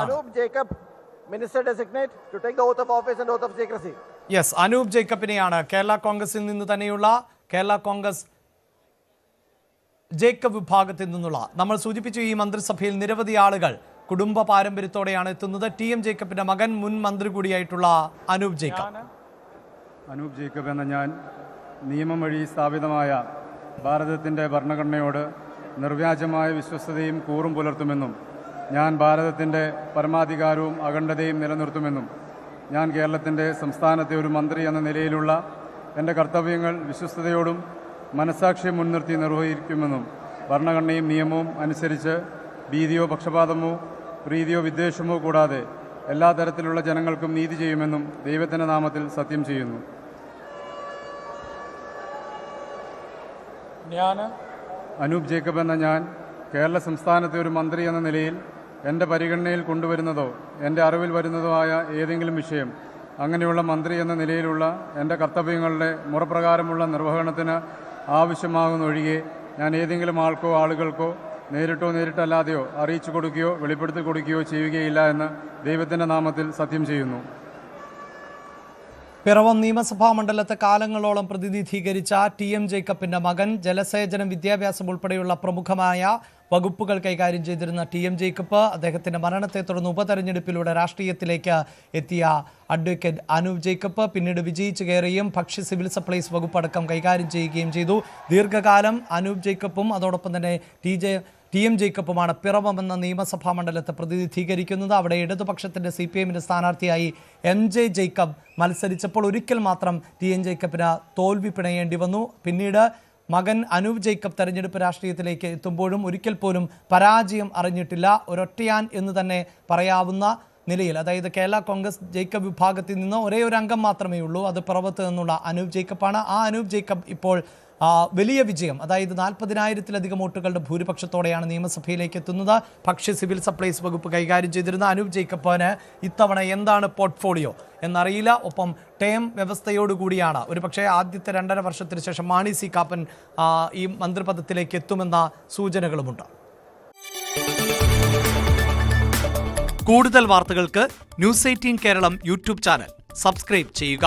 Anoop Jacob, Minister Designate, to take the oath of office and oath of secrecy. Yes, Anoop Jacobിനെയാണ് Kerala കോൺഗ്രസിൽ നിന്ന് തന്നെയുള്ള Kerala Congress Jacob വിഭാഗത്തിൽ നിന്നുള്ള നമ്മൾ സൂചിപ്പിച്ചു ഈ മന്ത്രിസഭയിൽ നിരവധി ആളുകൾ കുടുംബ പാരമ്പര്യത്തോടെയാണ് എത്തുന്നത്. ടി.എം. ജേക്കബിന്റെ മകൻ മുൻ മന്ത്രി കൂടിയായിട്ടുള്ള അനൂപ് ജേക്കബ്. അനൂപ് ജേക്കബ് എന്ന ഞാൻ നിയമം വഴി സ്ഥാപിതമായ ഭാരതത്തിൻ്റെ ഭരണഘടനയോട് നിർവ്യാജമായ വിശ്വസ്തതയും കൂറും പുലർത്തുമെന്നും ഞാൻ ഭാരതത്തിൻ്റെ പരമാധികാരവും അഖണ്ഡതയും നിലനിർത്തുമെന്നും ഞാൻ കേരളത്തിൻ്റെ സംസ്ഥാനത്തെ ഒരു മന്ത്രി എന്ന നിലയിലുള്ള എൻ്റെ കർത്തവ്യങ്ങൾ വിശ്വസ്തയോടും മനസാക്ഷിയെ മുൻനിർത്തി നിർവഹിക്കുമെന്നും ഭരണഘടനയും നിയമവും അനുസരിച്ച് ഭീതിയോ പക്ഷപാതമോ പ്രീതിയോ വിദ്വേഷമോ കൂടാതെ എല്ലാ തരത്തിലുള്ള ജനങ്ങൾക്കും നീതി ചെയ്യുമെന്നും ദൈവത്തിൻ്റെ നാമത്തിൽ സത്യം ചെയ്യുന്നു. അനൂപ് ജേക്കബ് എന്ന ഞാൻ കേരള സംസ്ഥാനത്തെ ഒരു മന്ത്രി എന്ന നിലയിൽ എൻ്റെ പരിഗണനയിൽ കൊണ്ടുവരുന്നതോ എൻ്റെ അറിവിൽ വരുന്നതോ ആയ ഏതെങ്കിലും വിഷയം അങ്ങനെയുള്ള മന്ത്രി എന്ന നിലയിലുള്ള എൻ്റെ കർത്തവ്യങ്ങളുടെ മുറപ്രകാരമുള്ള നിർവഹണത്തിന് ആവശ്യമാകുന്നൊഴികെ ഞാൻ ഏതെങ്കിലും ആൾക്കോ ആളുകൾക്കോ നേരിട്ടോ നേരിട്ടല്ലാതെയോ അറിയിച്ചു കൊടുക്കുകയോ വെളിപ്പെടുത്തി കൊടുക്കുകയോ ചെയ്യുകയില്ല എന്ന് ദൈവത്തിൻ്റെ നാമത്തിൽ സത്യം ചെയ്യുന്നു. പിറവം നിയമസഭാ മണ്ഡലത്തെ കാലങ്ങളോളം പ്രതിനിധീകരിച്ച ടി.എം. ജേക്കബിന്റെ മകൻ ജലസേചനം വിദ്യാഭ്യാസം ഉൾപ്പെടെയുള്ള പ്രമുഖമായ വകുപ്പുകൾ കൈകാര്യം ചെയ്തിരുന്ന ടി.എം. ജേക്കബ് അദ്ദേഹത്തിന്റെ മരണത്തെ തുടർന്ന് ഉപതെരഞ്ഞെടുപ്പിലൂടെ രാഷ്ട്രീയത്തിലേക്ക് എത്തിയ അഡ്വക്കേറ്റ് അനൂപ് ജേക്കബ് പിന്നീട് വിജയിച്ചു കയറുകയും ഭക്ഷ്യ സിവിൽ സപ്ലൈസ് വകുപ്പടക്കം കൈകാര്യം ചെയ്യുകയും ചെയ്തു. ദീർഘകാലം അനൂപ് ജേക്കബും അതോടൊപ്പം തന്നെ ടി.എം. ജേക്കബുമാണ് പിറവം എന്ന നിയമസഭാ മണ്ഡലത്തെ പ്രതിനിധീകരിക്കുന്നത്. അവിടെ ഇടതുപക്ഷത്തിൻ്റെ CPIന്റെ സ്ഥാനാർത്ഥിയായി MJ ജേക്കബ് മത്സരിച്ചപ്പോൾ ഒരിക്കൽ മാത്രം ടി.എം. ജേക്കബിന് തോൽവി പിണയേണ്ടി വന്നു. പിന്നീട് മകൻ അനൂപ് ജേക്കബ് തെരഞ്ഞെടുപ്പ് രാഷ്ട്രീയത്തിലേക്ക് എത്തുമ്പോഴും ഒരിക്കൽ പോലും പരാജയം അറിഞ്ഞിട്ടില്ല. ഒരൊറ്റയാൻ എന്ന് തന്നെ പറയാവുന്ന നിലയിൽ, അതായത് കേരള കോൺഗ്രസ് ജേക്കബ് വിഭാഗത്തിൽ നിന്ന് ഒരേ ഒരു അംഗം മാത്രമേ ഉള്ളൂ, അത് പിറവത്ത് നിന്നുള്ള അനൂപ് ജേക്കബാണ്. ആ അനൂപ് ജേക്കബ് ഇപ്പോൾ വലിയ വിജയം, അതായത് 40,000-ലധികം വോട്ടുകളുടെ ഭൂരിപക്ഷത്തോടെയാണ് നിയമസഭയിലേക്ക് എത്തുന്നത്. ഭക്ഷ്യ സിവിൽ സപ്ലൈസ് വകുപ്പ് കൈകാര്യം ചെയ്തിരുന്ന അനൂപ് ജേക്കബിന് ഇത്തവണ എന്താണ് പോർട്ട്ഫോളിയോ എന്നറിയില്ല. ഒപ്പം ടേം വ്യവസ്ഥയോടുകൂടിയാണ് ഒരുപക്ഷെ ആദ്യത്തെ 2.5 വർഷത്തിന് ശേഷം മാണി സി കാപ്പൻ ഈ മന്ത്രിപദത്തിലേക്ക് എത്തുമെന്ന സൂചനകളുമുണ്ട്. കൂടുതൽ വാർത്തകൾക്ക് News 18 Keralam YouTube channel subscribe ചെയ്യുക.